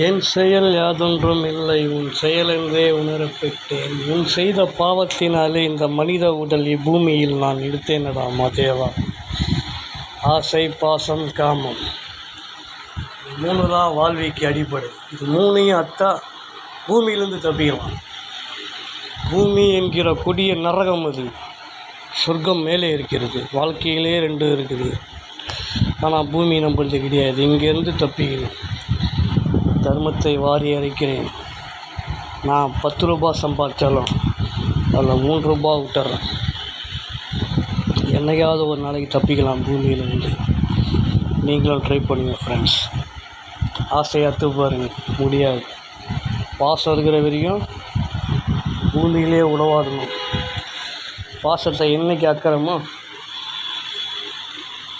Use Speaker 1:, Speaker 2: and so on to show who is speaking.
Speaker 1: என் செயல் யாதொன்றும் இல்லை உன் செயலென்றே உணரப்பெற்றேன். உன் செய்த பாவத்தினாலே இந்த மனித உடல் இப்பூமியில் நான் எடுத்தேனடா மாதேவா. ஆசை, பாசம், காமம், இது 3 தான் வாழ்விக்கு அடிப்படை. இது 3ஐயும் அத்தா பூமியிலேருந்து தப்பிக்கலாம். பூமி என்கிற கொடிய நரகம் அது. சொர்க்கம் மேலே இருக்கிறது. வாழ்க்கையிலே 2 இருக்குது. ஆனால் பூமி நம்மளது கிடையாது. இங்கேருந்து தப்பிக்கணும். தர்மத்தை வாரி அரைக்கிறேன். நான் 10 ரூபா சம்பாதிச்சாலும் அதில் 3 ரூபா விட்டுறேன். என்னைக்காவது ஒரு நாளைக்கு தப்பிக்கலாம் பூமியிலேருந்து. நீங்களும் ட்ரை பண்ணுங்கள் ஃப்ரெண்ட்ஸ். ஆசையாத்து பாருங்கள், முடியாது. பாசம் இருக்கிற வரைக்கும் பூமியிலே உழவாடணும். பாசத்தை என்னைக்கு அக்கறமோ